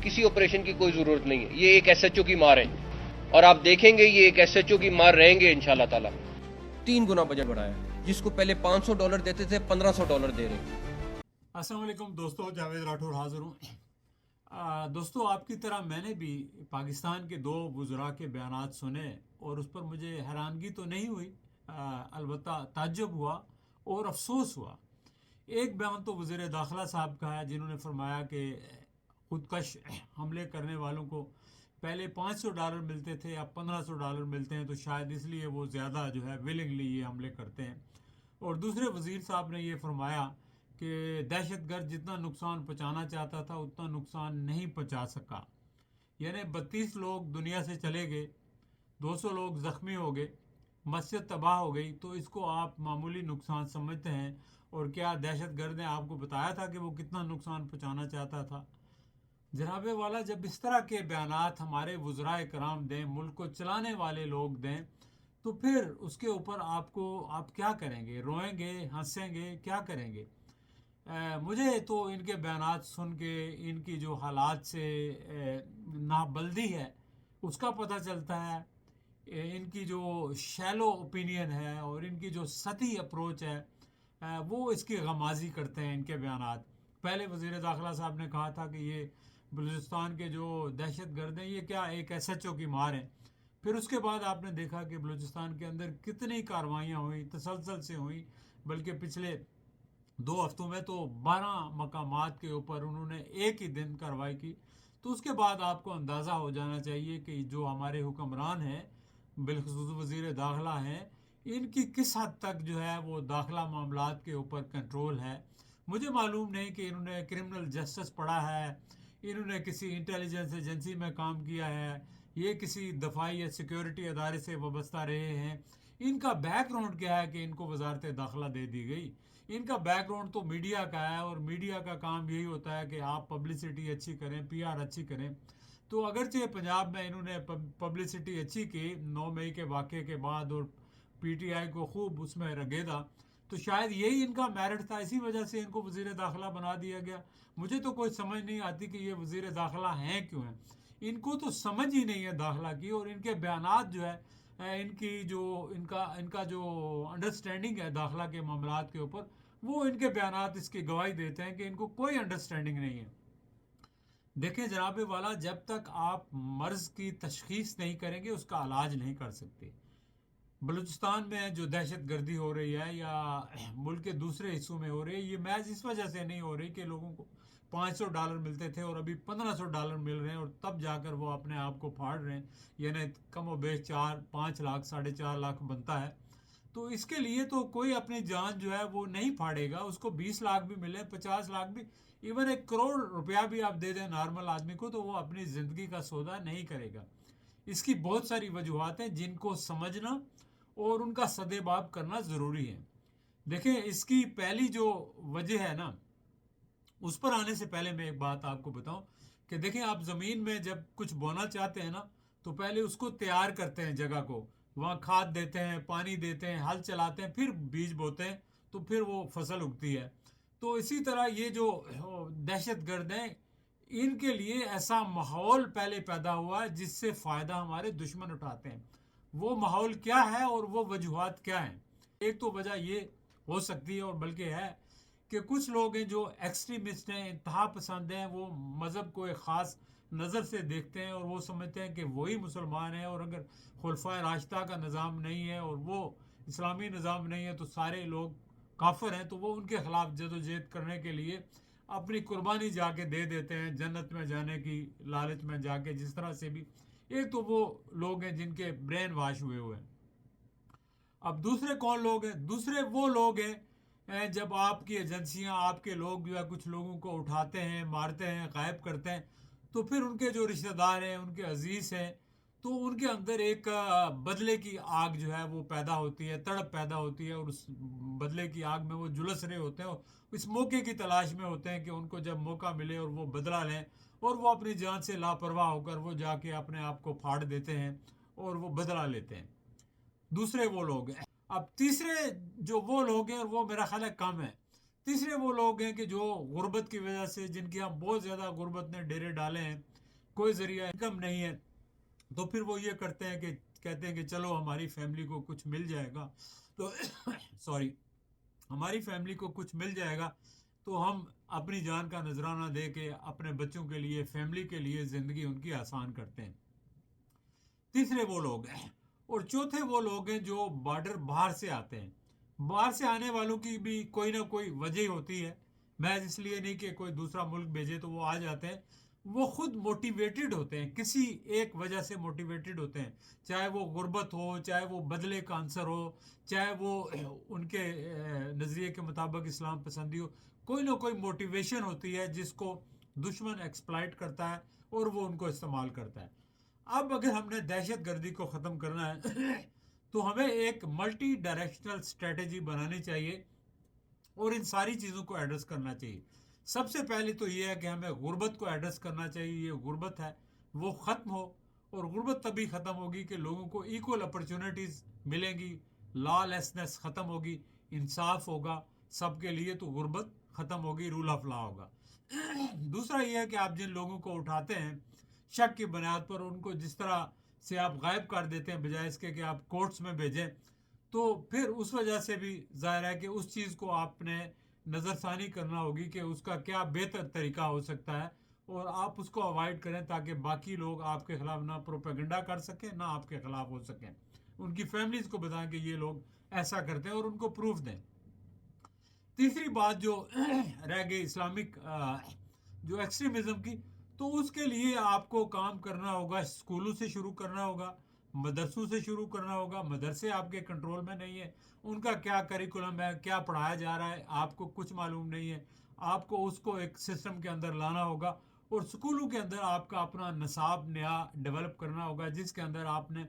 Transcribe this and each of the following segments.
کسی آپریشن کی کوئی ضرورت نہیں ہے. یہ ایک ایس ایچ او کی مار ہے اور آپ دیکھیں گے یہ ایک ایس ایچ او کی مار رہیں گے انشاءاللہ تعالیٰ. 3 گنا بجٹ بڑھایا, جس کو پہلے $500 دیتے تھے $1500 دے رہے ہیں. السلام علیکم دوستو, جاوید راٹھور حاضر ہوں. دوستو, آپ کی طرح میں نے بھی پاکستان کے 2 وزراء کے بیانات سنے اور اس پر مجھے حیرانگی تو نہیں ہوئی, البتہ تعجب ہوا اور افسوس ہوا. ایک بیان تو وزیر داخلہ صاحب کا ہے, جنہوں نے فرمایا کہ خودکش حملے کرنے والوں کو پہلے $500 ملتے تھے, اب $1500 ملتے ہیں, تو شاید اس لیے وہ زیادہ جو ہے ولنگلی یہ حملے کرتے ہیں. اور دوسرے وزیر صاحب نے یہ فرمایا کہ دہشت گرد جتنا نقصان پہنچانا چاہتا تھا اتنا نقصان نہیں پہنچا سکا. یعنی 32 لوگ دنیا سے چلے گئے, 200 لوگ زخمی ہو گئے, مسجد تباہ ہو گئی, تو اس کو آپ معمولی نقصان سمجھتے ہیں؟ اور کیا دہشت گرد نے آپ کو بتایا تھا کہ وہ کتنا نقصان پہنچانا چاہتا تھا؟ جناب والا, جب اس طرح کے بیانات ہمارے وزراء کرام دیں, ملک کو چلانے والے لوگ دیں, تو پھر اس کے اوپر آپ کیا کریں گے؟ روئیں گے, ہنسیں گے, کیا کریں گے؟ مجھے تو ان کے بیانات سن کے ان کی جو حالات سے نابلدی ہے اس کا پتہ چلتا ہے. ان کی جو شیلو اوپینین ہے اور ان کی جو سطحی اپروچ ہے وہ اس کی غمازی کرتے ہیں ان کے بیانات. پہلے وزیر داخلہ صاحب نے کہا تھا کہ یہ بلوچستان کے جو دہشت گرد ہیں یہ کیا ایک ایس ایچ او کی مار ہیں. پھر اس کے بعد آپ نے دیکھا کہ بلوچستان کے اندر کتنی کاروائیاں ہوئیں, تسلسل سے ہوئیں, بلکہ پچھلے 2 ہفتوں میں تو 12 مقامات کے اوپر انہوں نے ایک ہی دن کارروائی کی. تو اس کے بعد آپ کو اندازہ ہو جانا چاہیے کہ جو ہمارے حکمران ہیں, بالخصوص وزیر داخلہ ہیں, ان کی کس حد تک جو ہے وہ داخلہ معاملات کے اوپر کنٹرول ہے. مجھے معلوم نہیں کہ انہوں نے کرمنل جسٹس پڑھا ہے, انہوں نے کسی انٹیلیجنس ایجنسی میں کام کیا ہے, یہ کسی دفاعی یا سیکیورٹی ادارے سے وابستہ رہے ہیں. ان کا بیک گراؤنڈ کیا ہے کہ ان کو وزارت داخلہ دے دی گئی؟ ان کا بیک گراؤنڈ تو میڈیا کا ہے, اور میڈیا کا کام یہی ہوتا ہے کہ آپ پبلسٹی اچھی کریں, پی آر اچھی کریں. تو اگرچہ پنجاب میں انہوں نے پبلسٹی اچھی کی 9 مئی کے واقعے کے بعد, اور پی ٹی آئی کو خوب اس میں رگیدا, تو شاید یہی ان کا میرٹ تھا, اسی وجہ سے ان کو وزیر داخلہ بنا دیا گیا. مجھے تو کوئی سمجھ نہیں آتی کہ یہ وزیر داخلہ ہیں کیوں ہیں. ان کو تو سمجھ ہی نہیں ہے داخلہ کی, اور ان کے بیانات جو ہے ان کا جو انڈرسٹینڈنگ ہے داخلہ کے معاملات کے اوپر, وہ ان کے بیانات اس کی گواہی دیتے ہیں کہ ان کو کوئی انڈرسٹینڈنگ نہیں ہے. دیکھیں جناب والا, جب تک آپ مرض کی تشخیص نہیں کریں گے اس کا علاج نہیں کر سکتے. بلوچستان میں جو دہشت گردی ہو رہی ہے یا ملک کے دوسرے حصوں میں ہو رہی ہے, یہ محض اس وجہ سے نہیں ہو رہی کہ لوگوں کو $500 ملتے تھے اور ابھی $1500 مل رہے ہیں, اور تب جا کر وہ اپنے آپ کو پھاڑ رہے ہیں. یعنی کم و بیش 4-5 لاکھ 4.5 لاکھ بنتا ہے. تو اس کے لیے تو کوئی اپنی جان جو ہے وہ نہیں پھاڑے گا. اس کو 20 لاکھ بھی ملے, 50 لاکھ بھی, ایون 1 کروڑ روپیہ بھی آپ دے دیں نارمل آدمی کو, تو وہ اپنی زندگی کا سودا نہیں کرے گا. اس کی بہت ساری وجوہات ہیں جن کو سمجھنا اور ان کا سدباب کرنا ضروری ہے. دیکھیں, اس کی پہلی جو وجہ ہے نا, اس پر آنے سے پہلے میں ایک بات آپ کو بتاؤں کہ دیکھیں, آپ زمین میں جب کچھ بونا چاہتے ہیں نا, تو پہلے اس کو تیار کرتے ہیں, جگہ کو, وہاں کھاد دیتے ہیں, پانی دیتے ہیں, ہل چلاتے ہیں, پھر بیج بوتے ہیں, تو پھر وہ فصل اگتی ہے. تو اسی طرح یہ جو دہشت گرد ہیں, ان کے لیے ایسا ماحول پہلے پیدا ہوا ہے جس سے فائدہ ہمارے دشمن اٹھاتے ہیں. وہ ماحول کیا ہے اور وہ وجوہات کیا ہیں؟ ایک تو وجہ یہ ہو سکتی ہے, اور بلکہ ہے, کہ کچھ لوگ ہیں جو ایکسٹریمسٹ ہیں, انتہا پسند ہیں, وہ مذہب کو ایک خاص نظر سے دیکھتے ہیں اور وہ سمجھتے ہیں کہ وہی مسلمان ہیں, اور اگر خلفائے راشدہ کا نظام نہیں ہے اور وہ اسلامی نظام نہیں ہے تو سارے لوگ کافر ہیں. تو وہ ان کے خلاف جدوجہد کرنے کے لیے اپنی قربانی جا کے دے دیتے ہیں, جنت میں جانے کی لالچ میں جا کے, جس طرح سے بھی. ایک تو وہ لوگ ہیں جن کے برین واش ہوئے ہوئے ہیں. اب دوسرے کون لوگ ہیں؟ دوسرے وہ لوگ ہیں جب آپ کی ایجنسیاں, آپ کے لوگ جو ہے کچھ لوگوں کو اٹھاتے ہیں, مارتے ہیں, غائب کرتے ہیں, تو پھر ان کے جو رشتہ دار ہیں, ان کے عزیز ہیں, تو ان کے اندر ایک بدلے کی آگ جو ہے وہ پیدا ہوتی ہے, تڑپ پیدا ہوتی ہے, اور اس بدلے کی آگ میں وہ جلس رہے ہوتے ہیں, اور اس موقع کی تلاش میں ہوتے ہیں کہ ان کو جب موقع ملے اور وہ بدلہ لیں, اور وہ اپنی جان سے لاپرواہ ہو کر وہ جا کے اپنے آپ کو پھاڑ دیتے ہیں اور وہ بدلہ لیتے ہیں. دوسرے وہ لوگ ہیں. اب تیسرے جو وہ لوگ ہیں, اور وہ میرا خیال ہے کم ہے, تیسرے وہ لوگ ہیں کہ جو غربت کی وجہ سے, جن کی یہاں بہت زیادہ غربت نے ڈیرے ڈالے ہیں, کوئی ذریعہ انکم نہیں ہے، تو پھر وہ یہ کرتے ہیں کہ کہتے ہیں کہ چلو ہماری فیملی کو کچھ مل جائے گا تو سوری ہماری فیملی کو کچھ مل جائے گا تو ہم اپنی جان کا نذرانہ دے کے اپنے بچوں کے لیے، فیملی کے لیے زندگی ان کی آسان کرتے ہیں۔ تیسرے وہ لوگ ہیں، اور چوتھے وہ لوگ ہیں جو بارڈر باہر سے آتے ہیں۔ باہر سے آنے والوں کی بھی کوئی نہ کوئی وجہ ہوتی ہے، محض اس لیے نہیں کہ کوئی دوسرا ملک بھیجے تو وہ آ جاتے ہیں۔ وہ خود موٹیویٹڈ ہوتے ہیں، کسی ایک وجہ سے موٹیویٹڈ ہوتے ہیں، چاہے وہ غربت ہو، چاہے وہ بدلے کا عنصر ہو، چاہے وہ ان کے نظریے کے مطابق اسلام پسندی ہو، کوئی نہ کوئی موٹیویشن ہوتی ہے جس کو دشمن ایکسپلائٹ کرتا ہے اور وہ ان کو استعمال کرتا ہے۔ اب اگر ہم نے دہشت گردی کو ختم کرنا ہے تو ہمیں ایک ملٹی ڈائریکشنل اسٹریٹجی بنانی چاہیے اور ان ساری چیزوں کو ایڈریس کرنا چاہیے۔ سب سے پہلے تو یہ ہے کہ ہمیں غربت کو ایڈریس کرنا چاہیے۔ یہ غربت ہے وہ ختم ہو، اور غربت تبھی ختم ہوگی کہ لوگوں کو ایکول اپرچونٹیز ملیں گی، لا لیسنس ختم ہوگی، انصاف ہوگا سب کے لیے، تو غربت ختم ہوگی، رول آف لا ہوگا۔ دوسرا یہ ہے کہ آپ جن لوگوں کو اٹھاتے ہیں شک کی بنیاد پر، ان کو جس طرح سے آپ غائب کر دیتے ہیں بجائے اس کے کہ آپ کورٹس میں بھیجیں، تو پھر اس وجہ سے بھی ظاہر ہے کہ اس چیز کو آپ نے نظر ثانی کرنا ہوگی کہ اس کا کیا بہتر طریقہ ہو سکتا ہے، اور آپ اس کو اوائڈ کریں تاکہ باقی لوگ آپ کے خلاف نہ پروپیگنڈا کر سکیں، نہ آپ کے خلاف ہو سکیں۔ ان کی فیملیز کو بتائیں کہ یہ لوگ ایسا کرتے ہیں اور ان کو پروف دیں۔ تیسری بات جو رہ گئی اسلامک جو ایکسٹریمزم کی، تو اس کے لیے آپ کو کام کرنا ہوگا، اسکولوں سے شروع کرنا ہوگا، مدرسوں سے شروع کرنا ہوگا۔ مدرسے آپ کے کنٹرول میں نہیں ہے، ان کا کیا کریکولم ہے، کیا پڑھایا جا رہا ہے، آپ کو کچھ معلوم نہیں ہے۔ آپ کو اس کو ایک سسٹم کے اندر لانا ہوگا، اور اسکولوں کے اندر آپ کا اپنا نصاب نیا ڈیولپ کرنا ہوگا جس کے اندر آپ نے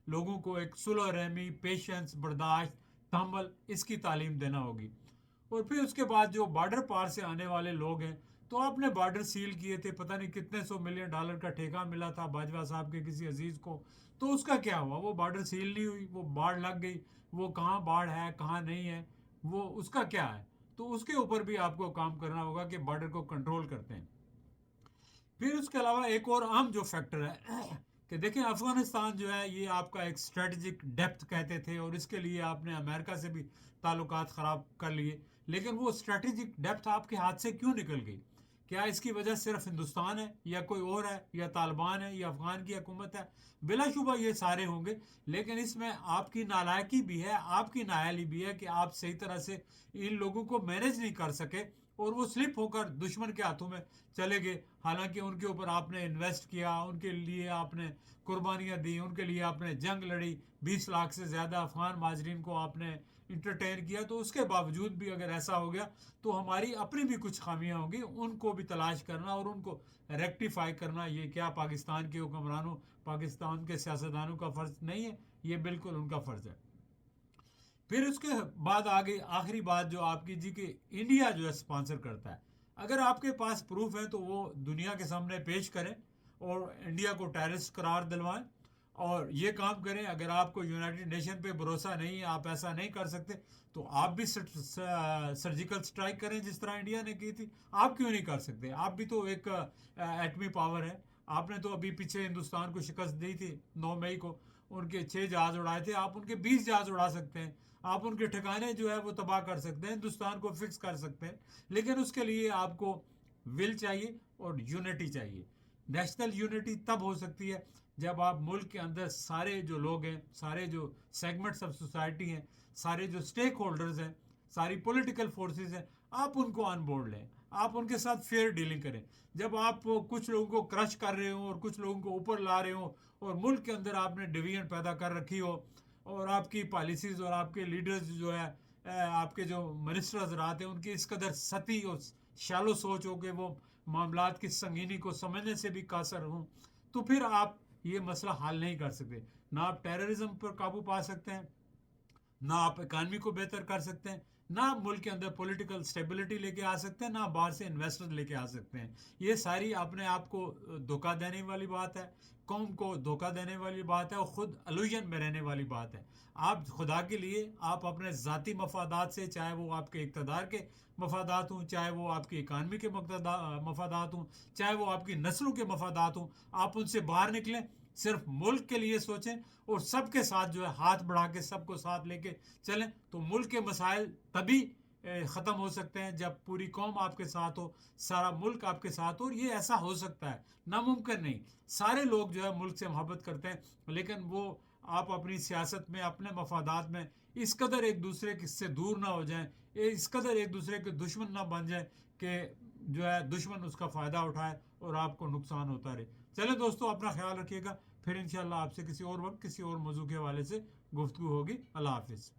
لوگوں کو ایک صلح رحمی، پیشنس، برداشت، تحمل، اس کی تعلیم دینا ہوگی۔ اور پھر اس کے بعد جو بارڈر پار سے آنے والے لوگ ہیں، تو آپ نے بارڈر سیل کیے تھے، پتہ نہیں کتنے $100 ملین کا ٹھیکہ ملا تھا باجوہ صاحب کے کسی عزیز کو، تو اس کا کیا ہوا؟ وہ بارڈر سیل نہیں ہوئی، وہ باڑ لگ گئی، وہ کہاں باڑ ہے کہاں نہیں ہے، وہ اس کا کیا ہے؟ تو اس کے اوپر بھی آپ کو کام کرنا ہوگا کہ بارڈر کو کنٹرول کرتے ہیں۔ پھر اس کے علاوہ ایک اور اہم جو فیکٹر ہے کہ دیکھیں افغانستان جو ہے یہ آپ کا ایک اسٹریٹجک ڈیپتھ کہتے تھے، اور اس کے لیے آپ نے امریکہ سے بھی تعلقات خراب کر لیے، لیکن وہ اسٹریٹجک ڈیپتھ آپ کے ہاتھ سے کیوں نکل گئی؟ کیا اس کی وجہ صرف ہندوستان ہے، یا کوئی اور ہے، یا طالبان ہے، یا افغان کی حکومت ہے؟ بلا شبہ یہ سارے ہوں گے، لیکن اس میں آپ کی نالائکی بھی ہے، آپ کی نااہلی بھی ہے کہ آپ صحیح طرح سے ان لوگوں کو مینیج نہیں کر سکے، اور وہ سلپ ہو کر دشمن کے ہاتھوں میں چلے گئے۔ حالانکہ ان کے اوپر آپ نے انویسٹ کیا، ان کے لیے آپ نے قربانیاں دی، ان کے لیے آپ نے جنگ لڑی، 20 لاکھ سے زیادہ افغان مہاجرین کو آپ نے انٹرٹین کیا، تو اس کے باوجود بھی اگر ایسا ہو گیا تو ہماری اپنی بھی کچھ خامیاں ہوں گی، ان کو بھی تلاش کرنا اور ان کو ریکٹیفائی کرنا یہ کیا پاکستان کے حکمرانوں، پاکستان کے سیاستدانوں کا فرض نہیں ہے؟ یہ بالکل ان کا فرض ہے۔ پھر اس کے بعد آگے آخری بات جو آپ کی جی کہ انڈیا جو ہے اسپانسر کرتا ہے، اگر آپ کے پاس پروف ہے تو وہ دنیا کے سامنے پیش کریں اور انڈیا کو ٹیررسٹ قرار دلوائیں، اور یہ کام کریں۔ اگر آپ کو یونائٹڈ نیشن پہ بھروسہ نہیں ہے، آپ ایسا نہیں کر سکتے، تو آپ بھی سرجیکل سٹرائک کریں جس طرح انڈیا نے کی تھی۔ آپ کیوں نہیں کر سکتے؟ آپ بھی تو ایک ایٹمی پاور ہے، آپ نے تو ابھی پیچھے ہندوستان کو شکست دی تھی 9 مئی کو، ان کے 6 جہاز اڑائے تھے، آپ ان کے 20 جہاز اڑا سکتے ہیں، آپ ان کے ٹھکانے جو ہے وہ تباہ کر سکتے ہیں، ہندوستان کو فکس کر سکتے ہیں، لیکن اس کے لیے آپ کو ول چاہیے اور یونٹی چاہیے۔ نیشنل یونٹی تب ہو سکتی ہے جب آپ ملک کے اندر سارے جو لوگ ہیں، سارے جو سیگمنٹس آف سوسائٹی ہیں، سارے جو سٹیک ہولڈرز ہیں، ساری پولیٹیکل فورسز ہیں، آپ ان کو آن بورڈ لیں، آپ ان کے ساتھ فیئر ڈیلنگ کریں۔ جب آپ کچھ لوگوں کو کرش کر رہے ہوں اور کچھ لوگوں کو اوپر لا رہے ہوں، اور ملک کے اندر آپ نے ڈویژن پیدا کر رکھی ہو، اور آپ کی پالیسیز اور آپ کے لیڈرز جو ہے، آپ کے جو منسٹر حضرات ہیں، ان کی اس قدر سطحی اور شالو سوچ ہو کہ وہ معاملات کی سنگینی کو سمجھنے سے بھی قاصر ہوں، تو پھر آپ یہ مسئلہ حل نہیں کر سکتے۔ نہ آپ ٹیررزم پر قابو پا سکتے ہیں، نہ آپ اکانومی کو بہتر کر سکتے ہیں، نہ ملک کے اندر پولیٹیکل سٹیبلٹی لے کے آ سکتے ہیں، نہ باہر سے انویسٹر لے کے آ سکتے ہیں۔ یہ ساری اپنے آپ کو دھوکہ دینے والی بات ہے، قوم کو دھوکہ دینے والی بات ہے، اور خود الوژن میں رہنے والی بات ہے۔ آپ خدا کے لیے، آپ اپنے ذاتی مفادات سے، چاہے وہ آپ کے اقتدار کے مفادات ہوں، چاہے وہ آپ کی اکانومی کے مفادات ہوں، چاہے وہ آپ کی نسلوں کے مفادات ہوں، آپ ان سے باہر نکلیں، صرف ملک کے لیے سوچیں اور سب کے ساتھ جو ہے ہاتھ بڑھا کے سب کو ساتھ لے کے چلیں، تو ملک کے مسائل تبھی ختم ہو سکتے ہیں جب پوری قوم آپ کے ساتھ ہو، سارا ملک آپ کے ساتھ ہو. اور یہ ایسا ہو سکتا ہے، ناممکن نہیں. سارے لوگ جو ہے ملک سے محبت کرتے ہیں، لیکن وہ آپ اپنی سیاست میں، اپنے مفادات میں اس قدر ایک دوسرے سے دور نہ ہو جائیں، اس قدر ایک دوسرے کے دشمن نہ بن جائیں کہ جو ہے دشمن اس کا فائدہ اٹھائے اور آپ کو نقصان ہوتا رہے. چلیں دوستو، اپنا خیال رکھیے گا. پھر انشاءاللہ آپ سے کسی اور وقت کسی اور موضوع کے حوالے سے گفتگو ہوگی. اللہ حافظ.